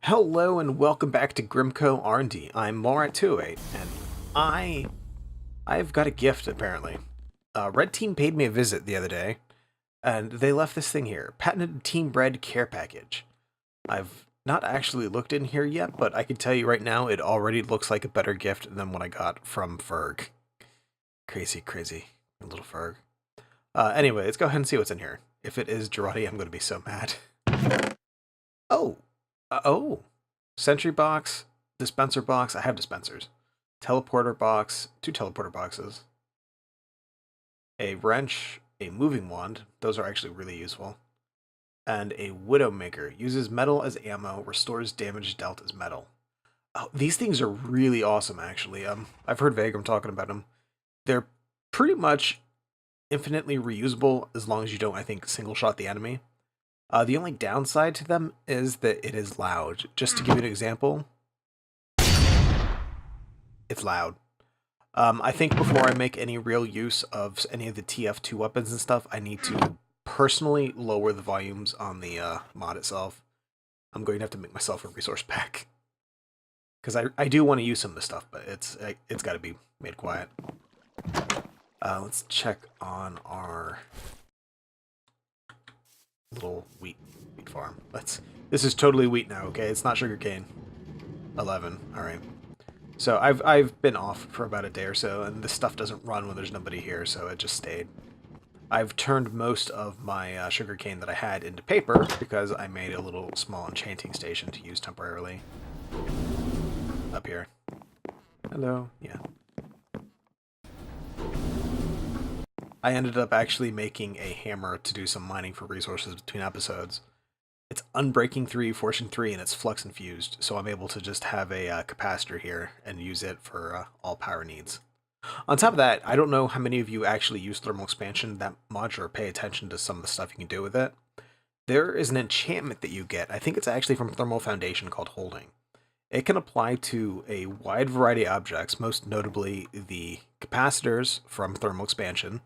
Hello and welcome back to GrimCo R&D. I'm Morat28, and I've got a gift apparently. Red Team paid me a visit the other day, and they left this thing here, patented Team Bread care package. I've not actually looked in here yet, but I can tell you right now, it already looks like a better gift than what I got from Ferg. Crazy, crazy little Ferg. Anyway, let's go ahead and see what's in here. If it is Girardi, I'm going to be so mad. Oh. Oh. Sentry box, dispenser box. I have dispensers. Teleporter box, 2 teleporter boxes. A wrench, a moving wand. Those are actually really useful. And a Widowmaker. Uses metal as ammo, restores damage dealt as metal. Oh, these things are really awesome, actually. I've heard Vagram talking about them. They're pretty much infinitely reusable as long as you don't, I think, single shot the enemy. The only downside to them is that it is loud. Just to give you an example, it's loud. I think before I make any real use of any of the TF2 weapons and stuff, I need to personally lower the volumes on the mod itself. I'm going to have to make myself a resource pack. Because I do want to use some of this stuff, but it's got to be made quiet. Let's check on our little wheat farm. This is totally wheat now, okay? It's not sugarcane. 11. All right. So I've been off for about a day or so, and this stuff doesn't run when there's nobody here, so it just stayed. I've turned most of my sugarcane that I had into paper because I made a little small enchanting station to use temporarily. Up here. Hello. Yeah. I ended up actually making a hammer to do some mining for resources between episodes. It's Unbreaking 3, Fortune 3, and it's flux infused, so I'm able to just have a capacitor here and use it for all power needs. On top of that, I don't know how many of you actually use thermal expansion that much or pay attention to some of the stuff you can do with it. There is an enchantment that you get, I think it's actually from Thermal Foundation, called Holding. It can apply to a wide variety of objects, most notably the capacitors from thermal expansion.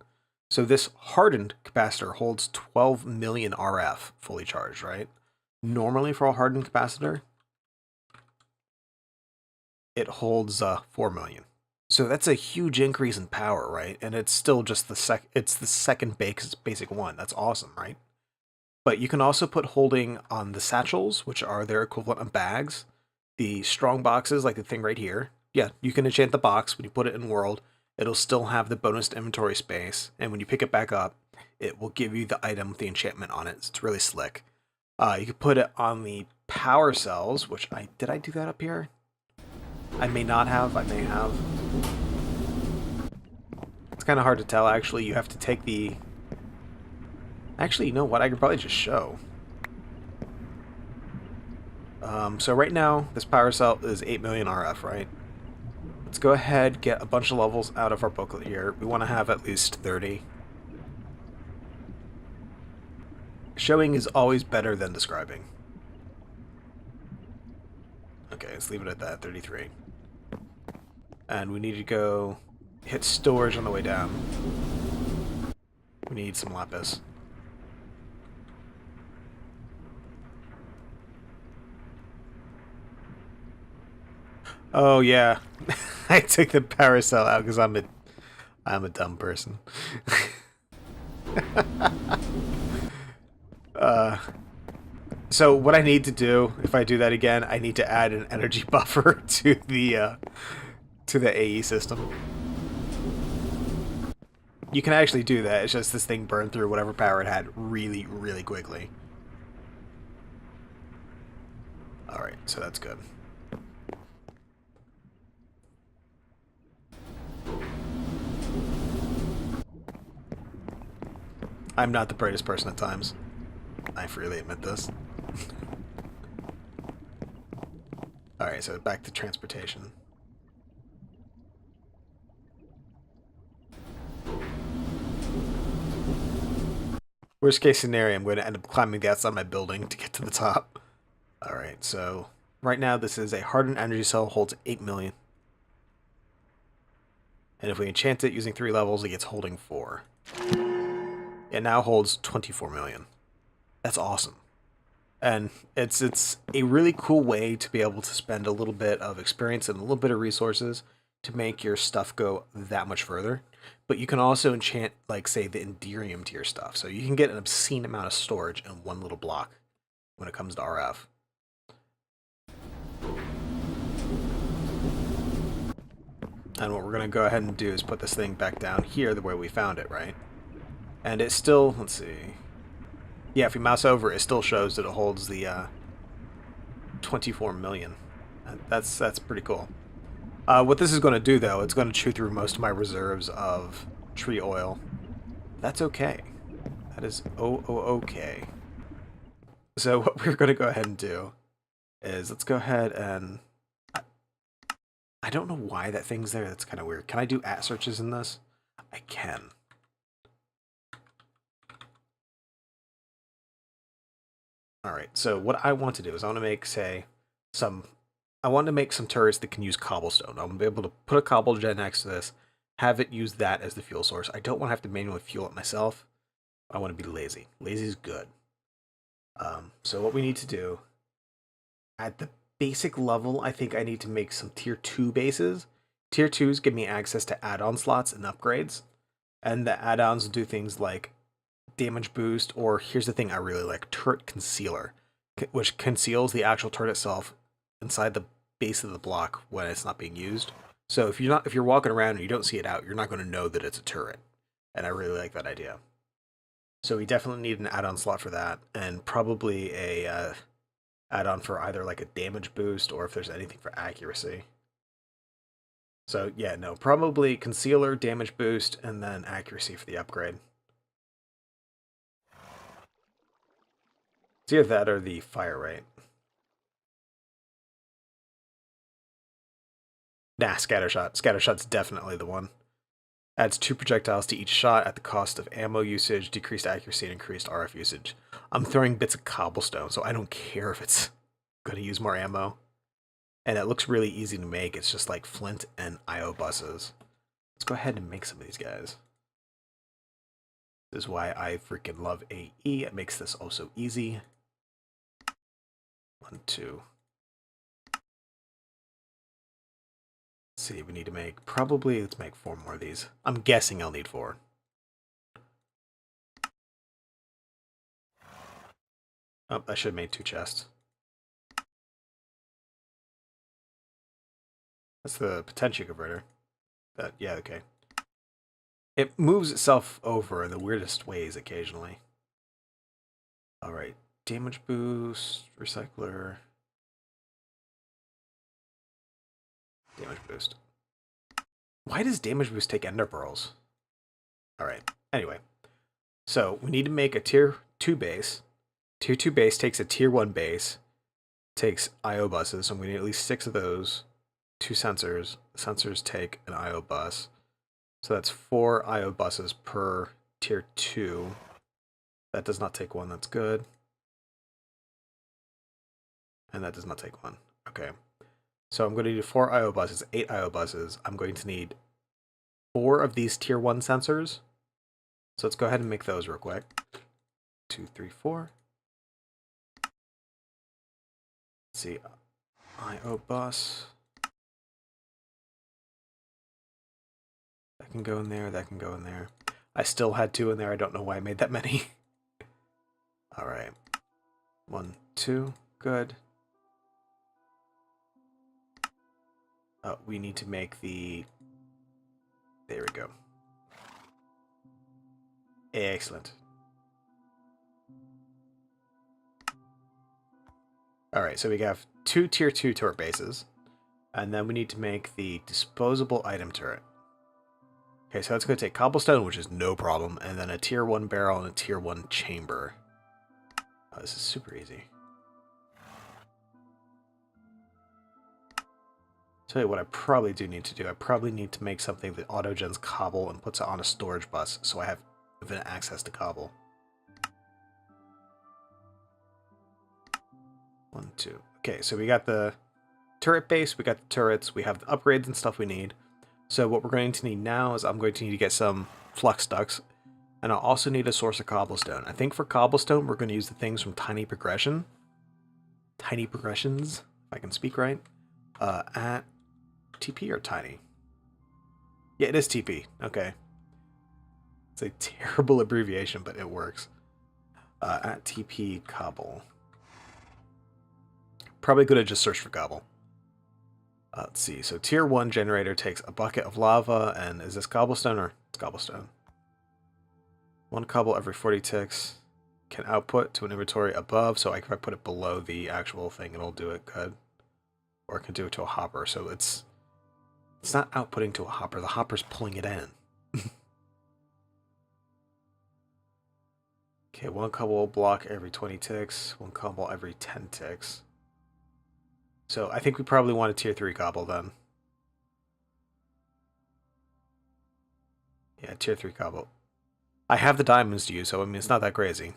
So this hardened capacitor holds 12 million RF fully charged, right? Normally for a hardened capacitor, it holds 4 million. So that's a huge increase in power, right? And it's still just the second basic one. That's awesome, right? But you can also put holding on the satchels, which are their equivalent of bags. The strong boxes, like the thing right here. Yeah, you can enchant the box when you put it in world. It'll still have the bonus inventory space, and when you pick it back up, it will give you the item with the enchantment on it. It's really slick. You can put it on the power cells, which did I do that up here? I may not have, I may have. It's kind of hard to tell, actually. You have to take the... Actually, you know what? I could probably just show. So right now, this power cell is 8 million RF, right? Let's go ahead, get a bunch of levels out of our booklet here. We want to have at least 30. Showing is always better than describing. Okay, let's leave it at that, 33. And we need to go hit storage on the way down. We need some lapis. Oh yeah, I took the power cell out because I'm a dumb person. So what I need to do, if I do that again, I need to add an energy buffer to the AE system. You can actually do that. It's just this thing burned through whatever power it had really, really quickly. All right, so that's good. I'm not the brightest person at times. I freely admit this. Alright, so back to transportation. Worst case scenario, I'm going to end up climbing the outside of my building to get to the top. Alright, so right now this is a hardened energy cell, holds 8 million. And if we enchant it using 3 levels, it gets holding 4. It now holds 24 million. That's awesome. And it's a really cool way to be able to spend a little bit of experience and a little bit of resources to make your stuff go that much further. But you can also enchant, like, say, the Enderium to your stuff. So you can get an obscene amount of storage in one little block when it comes to RF. And what we're going to go ahead and do is put this thing back down here the way we found it, right? And it still, let's see. Yeah, if you mouse over, it still shows that it holds the 24 million. That's pretty cool. What this is going to do, though, it's going to chew through most of my reserves of tree oil. That's okay. That is okay. So what we're going to go ahead and do is let's go ahead and... I don't know why that thing's there. That's kind of weird. Can I do @searches in this? I can. Alright, so what I want to do is I want to make, say, I want to make some turrets that can use cobblestone. I'm going to be able to put a cobble gen next to this, have it use that as the fuel source. I don't want to have to manually fuel it myself. I want to be lazy. Lazy is good. So what we need to do, at the basic level, I think I need to make some tier 2 bases. Tier 2s give me access to add-on slots and upgrades. And the add-ons do things like damage boost, or here's the thing I really like, turret concealer, which conceals the actual turret itself inside the base of the block when it's not being used. So if you're walking around and you don't see it out, you're not going to know that it's a turret. And I really like that idea. So we definitely need an add-on slot for that, and probably a add-on for either like a damage boost or if there's anything for accuracy. So yeah, no, probably concealer, damage boost, and then accuracy for the upgrade. It's either that or the fire rate. Nah, scattershot. Scattershot's definitely the one. Adds 2 projectiles to each shot at the cost of ammo usage, decreased accuracy, and increased RF usage. I'm throwing bits of cobblestone, so I don't care if it's going to use more ammo. And it looks really easy to make. It's just like flint and IO buses. Let's go ahead and make some of these guys. This is why I freaking love AE. It makes this also easy. 1, 2. Let's see, we need to make, probably, let's make 4 more of these. I'm guessing I'll need 4. Oh, I should have made 2 chests. That's the potential converter. Yeah, okay. It moves itself over in the weirdest ways occasionally. Alright, damage boost, recycler. Damage boost. Why does damage boost take ender pearls? Alright, anyway. So, we need to make a tier 2 base. Tier 2 base takes a tier 1 base. Takes IO buses, so we need at least 6 of those. 2 sensors. Sensors take an IO bus. So that's 4 IO buses per tier 2. That does not take 1, that's good. And that does not take 1. Okay. So I'm going to need 4 IO buses, 8 IO buses. I'm going to need 4 of these tier 1 sensors. So let's go ahead and make those real quick. 2, 3, 4. Let's see. IO bus. That can go in there, that can go in there. I still had 2 in there. I don't know why I made that many. Alright. 1, 2. Good. We need to make the... There we go. Excellent. Alright, so we have 2 tier 2 turret bases. And then we need to make the disposable item turret. Okay, so that's going to take cobblestone, which is no problem, and then a tier 1 barrel and a tier 1 chamber. Oh, this is super easy. Tell you what I probably do need to do. I probably need to make something that auto-gens cobble and puts it on a storage bus, so I have infinite access to cobble. 1, 2. Okay, so we got the turret base, we got the turrets, we have the upgrades and stuff we need. So what we're going to need now is I'm going to need to get some flux ducts, and I'll also need a source of cobblestone. I think for cobblestone, we're going to use the things from Tiny Progression. tiny progressions, if I can speak right, at TP or tiny. Yeah, it is TP. Okay. It's a terrible abbreviation, but it works. At TP cobble. Probably could have just searched for cobble. Let's see. So tier 1 generator takes a bucket of lava, and is this cobblestone or it's cobblestone? 1 cobble every 40 ticks. Can output to an inventory above, so if I put it below the actual thing, it'll do it good. Or it can do it to a hopper, so it's not outputting to a hopper. The hopper's pulling it in. Okay, 1 cobble block every 20 ticks, 1 cobble every 10 ticks. So I think we probably want a tier 3 cobble then. Yeah, tier 3 cobble. I have the diamonds to use, so I mean it's not that crazy.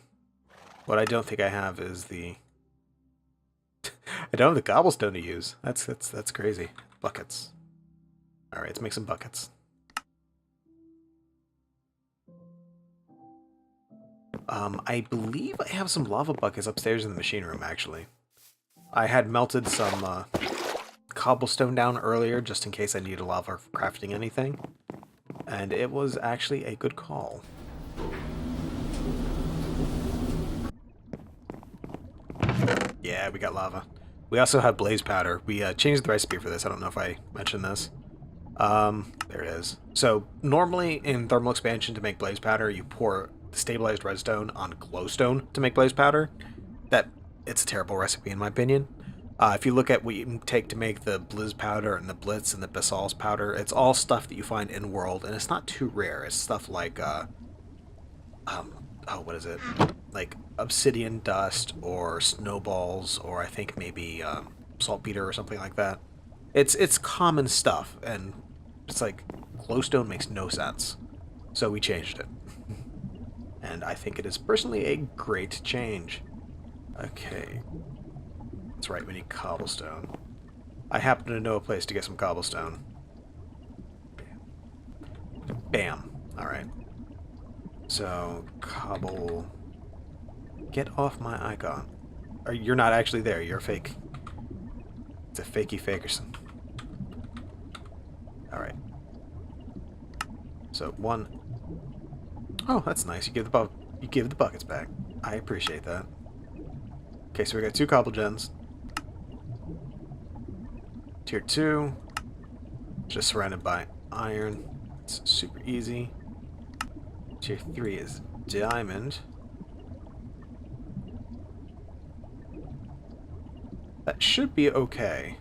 What I don't think I have is the I don't have the cobblestone to use. That's crazy. Buckets. Alright, let's make some buckets. I believe I have some lava buckets upstairs in the machine room, actually. I had melted some cobblestone down earlier, just in case I needed lava for crafting anything. And it was actually a good call. Yeah, we got lava. We also have blaze powder. We changed the recipe for this. I don't know if I mentioned this. There it is. So normally in thermal expansion to make blaze powder, you pour stabilized redstone on glowstone to make blaze powder. It's a terrible recipe in my opinion. If you look at what you take to make the blizz powder and the blitz and the basalt's powder, it's all stuff that you find in world, and it's not too rare. It's stuff like what is it? Like obsidian dust or snowballs, or I think maybe saltpeter or something like that. It's common stuff, and it's like glowstone makes no sense. So we changed it. And I think it is personally a great change. Okay. That's right, we need cobblestone. I happen to know a place to get some cobblestone. Bam. Alright. So, cobble... Get off my icon. You're not actually there, you're fake. It's a fakey fakerson. Alright. So, 1... Oh, that's nice. You give the buckets back. I appreciate that. Okay, so we got 2 cobble gens. Tier 2. Just surrounded by iron. It's super easy. Tier 3 is diamond. That should be okay.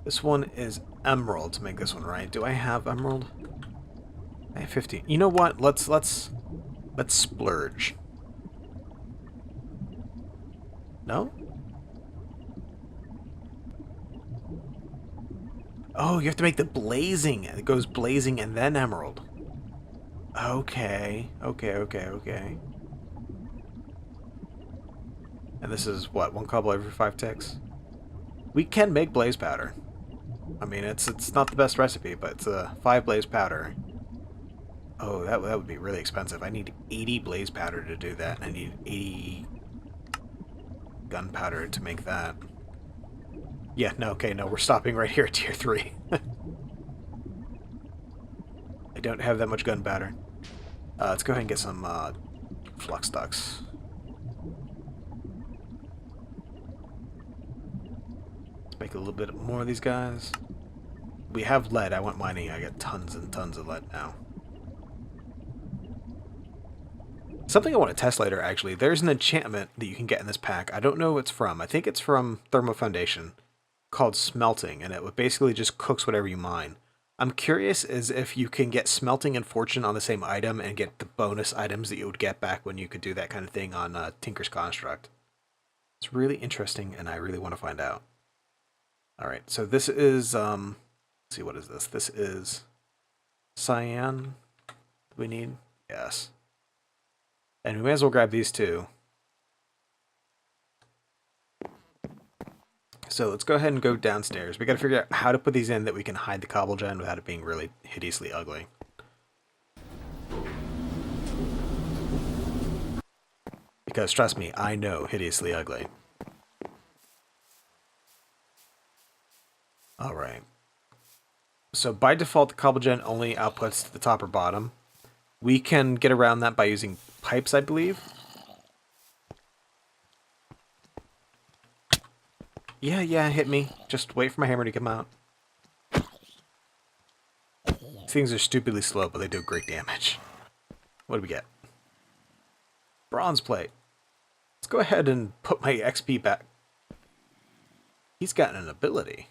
This one is emerald to make this one, right? Do I have emerald? I have 15. You know what? Let's splurge. No? Oh, you have to make the blazing. It goes blazing and then emerald. Okay. Okay. And this is what? 1 cobble every 5 ticks? We can make blaze powder. I mean, it's not the best recipe, but it's a 5 blaze powder. Oh, that would be really expensive. I need 80 blaze powder to do that. I need 80 gunpowder to make that. Yeah, no, okay, no, we're stopping right here at tier 3. I don't have that much gunpowder. Let's go ahead and get some flux ducts. Let's make a little bit more of these guys. We have lead. I went mining. I got tons and tons of lead now. Something I want to test later, actually. There's an enchantment that you can get in this pack. I don't know what it's from. I think it's from Thermo Foundation, called Smelting, and it basically just cooks whatever you mine. I'm curious as if you can get Smelting and Fortune on the same item and get the bonus items that you would get back when you could do that kind of thing on Tinker's Construct. It's really interesting, and I really want to find out. Alright, so this is, let's see, what is this? This is cyan. Do we need? Yes. And we may as well grab these two. So let's go ahead and go downstairs. We gotta figure out how to put these in that we can hide the cobble gen without it being really hideously ugly. Because trust me, I know hideously ugly. Alright. So by default, the cobble gen only outputs to the top or bottom. We can get around that by using pipes, I believe. Yeah, hit me. Just wait for my hammer to come out. Things are stupidly slow, but they do great damage. What do we get? Bronze plate. Let's go ahead and put my XP back. He's got an ability.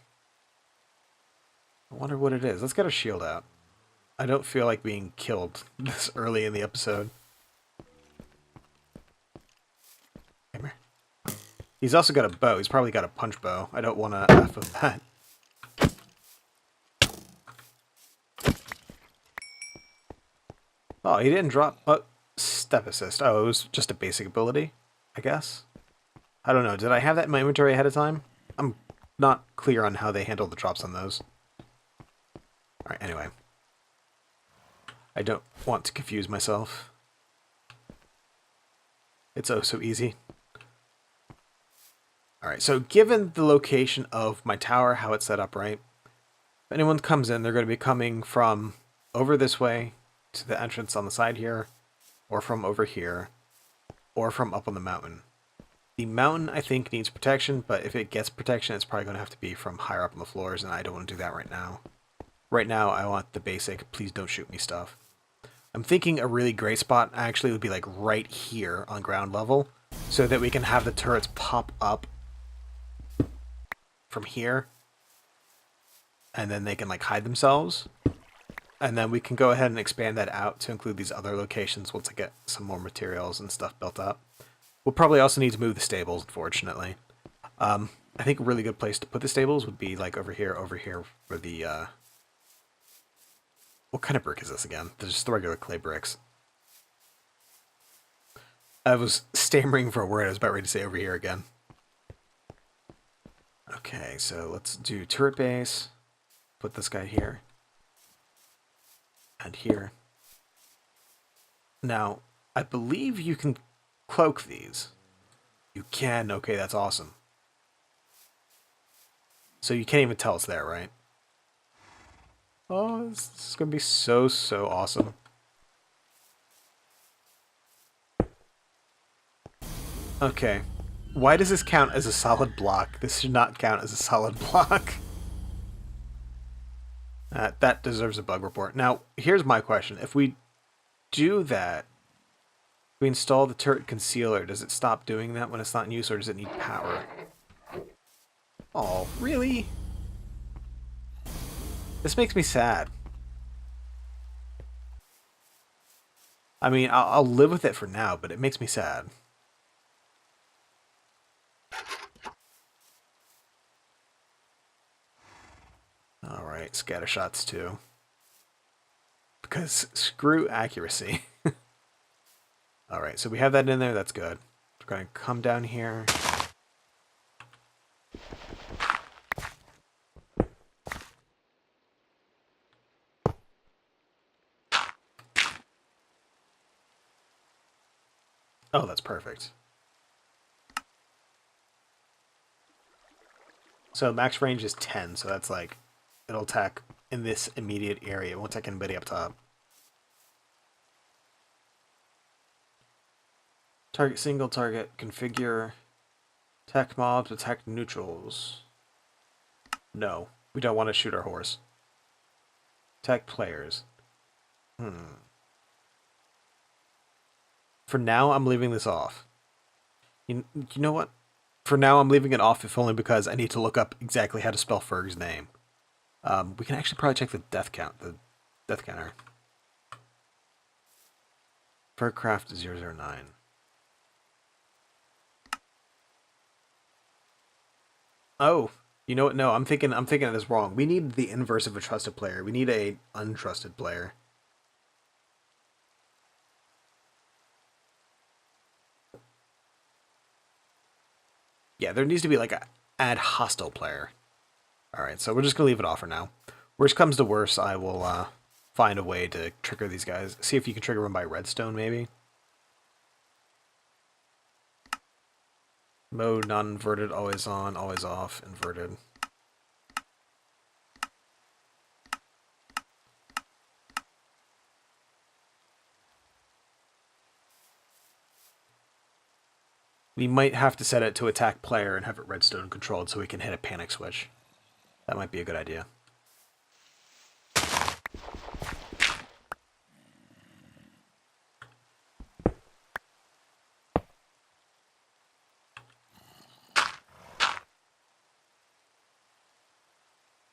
I wonder what it is. Let's get a shield out. I don't feel like being killed this early in the episode. Come here. He's also got a bow. He's probably got a punch bow. I don't want to F with that. Oh, he didn't drop... Oh, step assist. Oh, it was just a basic ability, I guess. I don't know. Did I have that in my inventory ahead of time? I'm not clear on how they handle the drops on those. Alright, anyway. I don't want to confuse myself. It's oh so easy. Alright, so given the location of my tower, how it's set up, right? If anyone comes in, they're going to be coming from over this way to the entrance on the side here, or from over here, or from up on the mountain. The mountain, I think, needs protection, but if it gets protection, it's probably going to have to be from higher up on the floors, and I don't want to do that right now. Right now, I want the basic, please don't shoot me stuff. I'm thinking a really great spot actually would be like right here on ground level, so that we can have the turrets pop up from here, and then they can like hide themselves. And then we can go ahead and expand that out to include these other locations once I get some more materials and stuff built up. We'll probably also need to move the stables, unfortunately. I think a really good place to put the stables would be like over here for the... What kind of brick is this again? They're just the regular clay bricks. I was stammering for a word. I was about ready to say over here again. Okay, so let's do turret base. Put this guy here. And here. Now, I believe you can cloak these. You can? Okay, that's awesome. So you can't even tell it's there, right? Oh, this is going to be so awesome. Okay. Why does this count as a solid block? This should not count as a solid block. That deserves a bug report. Now, here's my question. If we do that, we install the turret concealer, does it stop doing that when it's not in use, or does it need power? Oh, really? This makes me sad. I mean, I'll live with it for now, but it makes me sad. Alright, scatter shots too. Because screw accuracy. Alright, so we have that in there, that's good. We're going to come down here. Oh, that's perfect. So max range is 10, so that's like, it'll attack in this immediate area. It won't attack anybody up top. Target single target, configure, attack mobs, attack neutrals. No, we don't want to shoot our horse. Attack players. For now, I'm leaving this off. You know what? For now, I'm leaving it off, if only because I need to look up exactly how to spell Ferg's name. We can actually probably check the death count, the death counter. Fergcraft 009. Oh, you know what? No, I'm thinking of this wrong. We need the inverse of a trusted player. We need a untrusted player. Yeah, there needs to be like a add hostile player. Alright, so we're just going to leave it off for now. Worst comes to worst, I will find a way to trigger these guys. See if you can trigger them by redstone, maybe. Mode, non-inverted, always on, always off, inverted. We might have to set it to attack player and have it redstone controlled so we can hit a panic switch. That might be a good idea.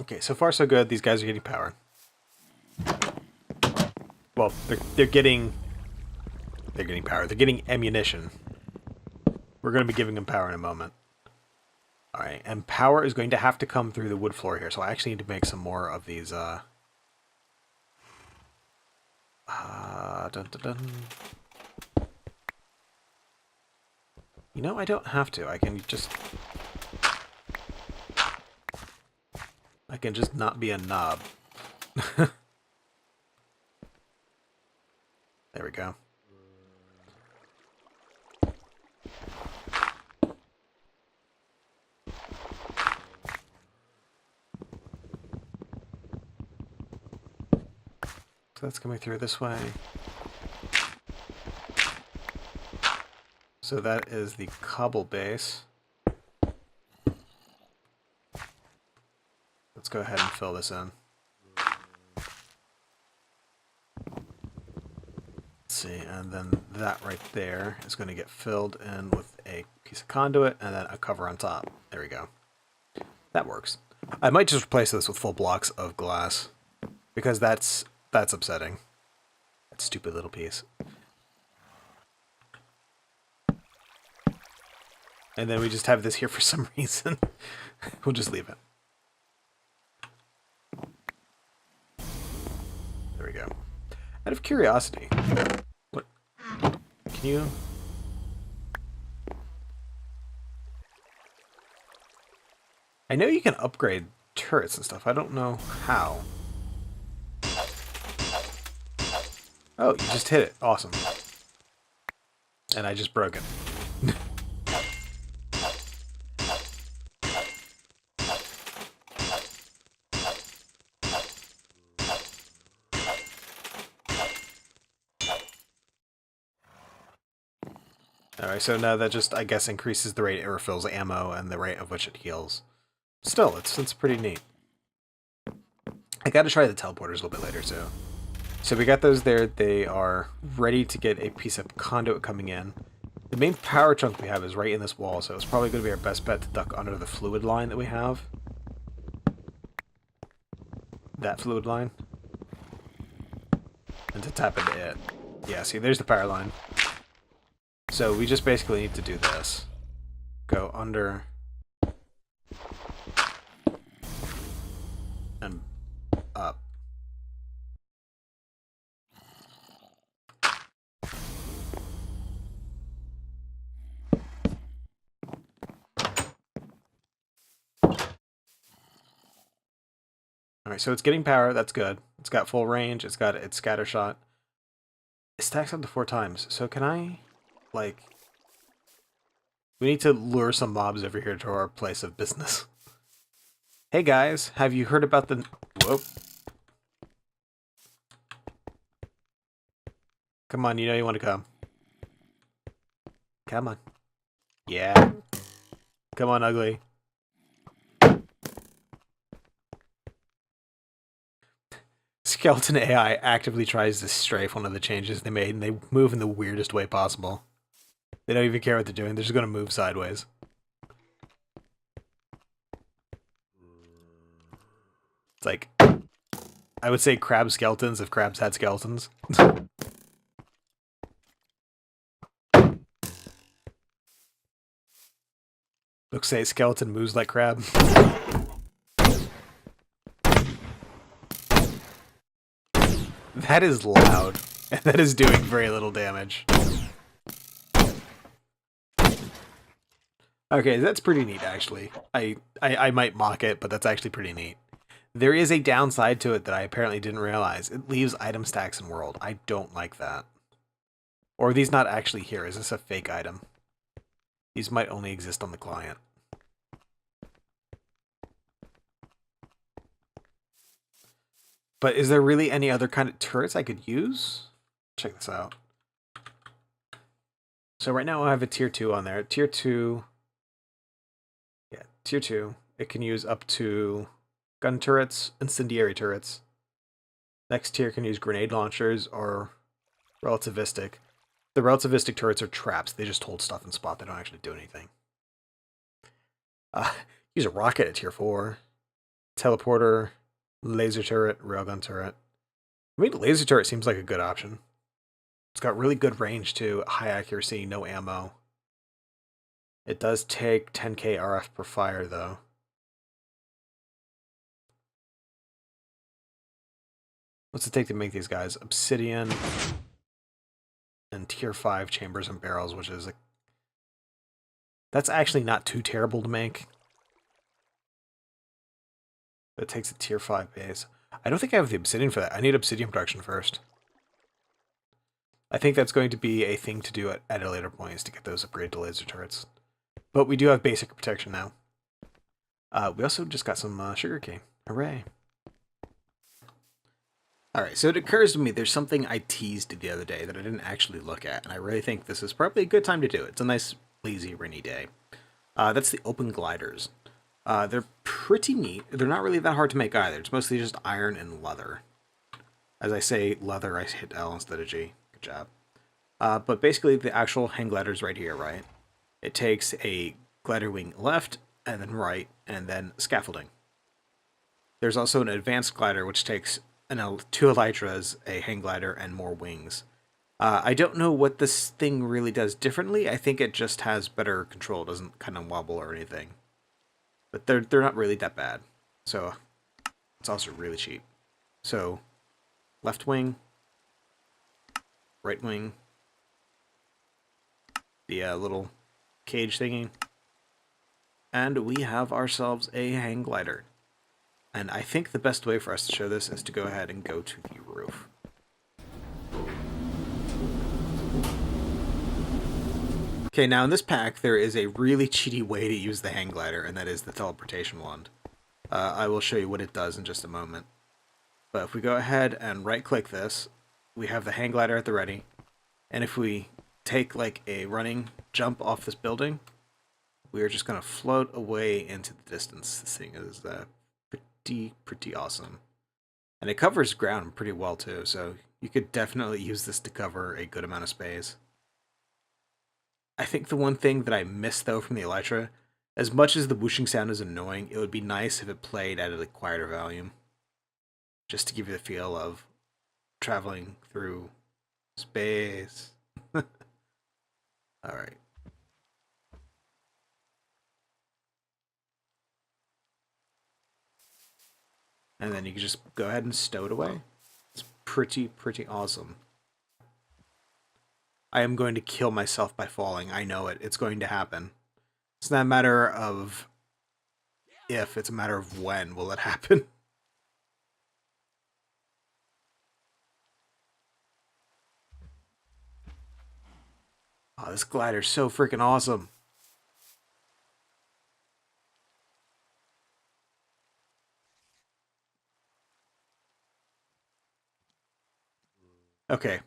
Okay, so far so good. These guys are getting power. Well, they're getting power. They're getting ammunition. We're going to be giving them power in a moment. All right, and power is going to have to come through the wood floor here. So I actually need to make some more of these. Dun, dun, dun. You know, I don't have to. I can just not be a knob. There we go. So that's coming through this way. So that is the cobble base. Let's go ahead and fill this in. See, and then that right there is going to get filled in with a piece of conduit and then a cover on top. There we go. That works. I might just replace this with full blocks of glass because that's upsetting. That stupid little piece. And then we just have this here for some reason. We'll just leave it. There we go. Out of curiosity, what can you? I know you can upgrade turrets and stuff. I don't know how. Oh, you just hit it. Awesome. And I just broke it. Alright, so now that just, I guess, increases the rate it refills ammo and the rate of which it heals. Still, it's pretty neat. I gotta try the teleporters a little bit later, too. So we got those there. They are ready to get a piece of conduit coming in. The main power chunk we have is right in this wall, so it's probably going to be our best bet to duck under the fluid line that we have. That fluid line. And to tap into it. Yeah, see, there's the power line. So we just basically need to do this. Go under. And up. Alright, so it's getting power, that's good. It's got full range, it's got its scatter shot. It stacks up to 4 times, so can I, like... We need to lure some mobs over here to our place of business. Hey guys, have you heard about the... Whoop. Come on, you know you want to come. Come on. Yeah. Come on, ugly. Skeleton AI actively tries to strafe one of the changes they made, and they move in the weirdest way possible. They don't even care what they're doing, they're just going to move sideways. It's like, I would say crab skeletons if crabs had skeletons. Looks say skeleton moves like crab. That is loud, and that is doing very little damage. Okay, that's pretty neat, actually. I might mock it, but that's actually pretty neat. There is a downside to it that I apparently didn't realize. It leaves item stacks in world. I don't like that. Or are these not actually here? Is this a fake item? These might only exist on the client. But is there really any other kind of turrets I could use? Check this out. So right now I have a tier 2 on there. Tier 2, yeah, tier 2. It can use up to gun turrets, incendiary turrets. Next tier can use grenade launchers or relativistic. The relativistic turrets are traps. They just hold stuff in spot. They don't actually do anything. Use a rocket at tier 4. Teleporter, laser turret, railgun turret. I mean, laser turret seems like a good option. It's got really good range too, high accuracy, no ammo. It does take 10k RF per fire though. What's it take to make these guys? Obsidian and tier 5 chambers and barrels, which is that's actually not too terrible to make. It takes a tier 5 base. I don't think I have the obsidian for that. I need obsidian production first. I think that's going to be a thing to do at a later point, is to get those upgraded to laser turrets. But we do have basic protection now. We also just got some sugarcane. Hooray. Alright, so it occurs to me there's something I teased the other day that I didn't actually look at, and I really think this is probably a good time to do it. It's a nice, lazy, rainy day. That's the open gliders. They're pretty neat. They're not really that hard to make either. It's mostly just iron and leather. As I say leather, I hit L instead of G. Good job. But basically the actual hang gliders right here, right? It takes a glider wing left, and then right, and then scaffolding. There's also an advanced glider, which takes 2 elytras, a hang glider, and more wings. I don't know what this thing really does differently. I think it just has better control. It doesn't kind of wobble or anything. But they're not really that bad. So it's also really cheap. So left wing, right wing, the little cage thingy, and we have ourselves a hang glider. And I think the best way for us to show this is to go ahead and go to the roof. Okay, now in this pack, there is a really cheaty way to use the hang glider, and that is the teleportation wand. I will show you what it does in just a moment. But if we go ahead and right-click this, we have the hang glider at the ready. And if we take like a running jump off this building, we are just going to float away into the distance. This thing is pretty awesome. And it covers ground pretty well too, so you could definitely use this to cover a good amount of space. I think the one thing that I miss though from the elytra, as much as the whooshing sound is annoying, it would be nice if it played at a quieter volume. Just to give you the feel of traveling through space. Alright. And then you can just go ahead and stow it away. It's pretty awesome. I am going to kill myself by falling. I know it. It's going to happen. It's not a matter of if, it's a matter of when will it happen. Oh, this glider's so freaking awesome. Okay.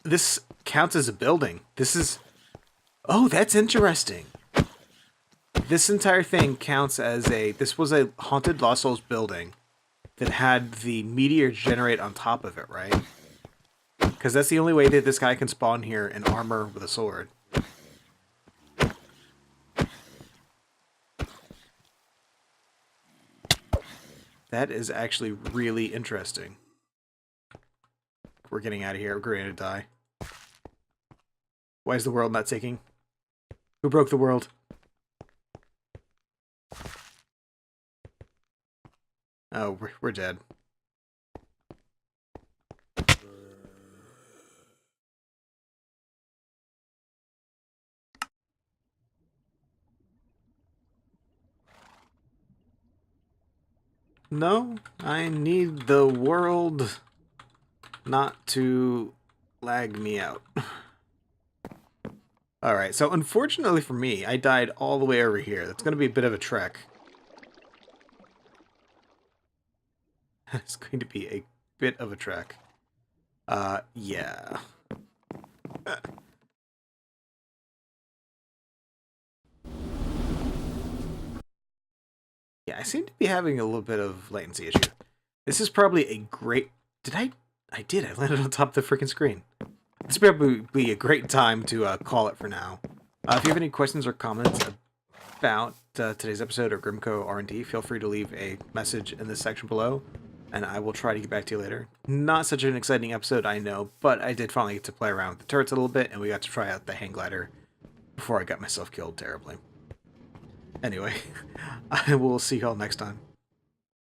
This counts as a building. This is... Oh, that's interesting. This entire thing counts as a... This was a Haunted Lost Souls building that had the meteor generate on top of it, right? Because that's the only way that this guy can spawn here in armor with a sword. That is actually really interesting. We're getting out of here. We're going to die. Why is the world not sinking? Who broke the world? Oh, we're dead. No, I need the world not to lag me out. Alright, so unfortunately for me, I died all the way over here. That's going to be a bit of a trek. It's going to be a bit of a trek. Yeah. Yeah, I seem to be having a little bit of latency issue. This is probably a great... Did I... I did. I landed on top of the freaking screen. This would probably be a great time to call it for now. If you have any questions or comments about today's episode or GrimCo R&D, feel free to leave a message in this section below, and I will try to get back to you later. Not such an exciting episode, I know, but I did finally get to play around with the turrets a little bit, and we got to try out the hang glider before I got myself killed terribly. Anyway, I will see y'all next time.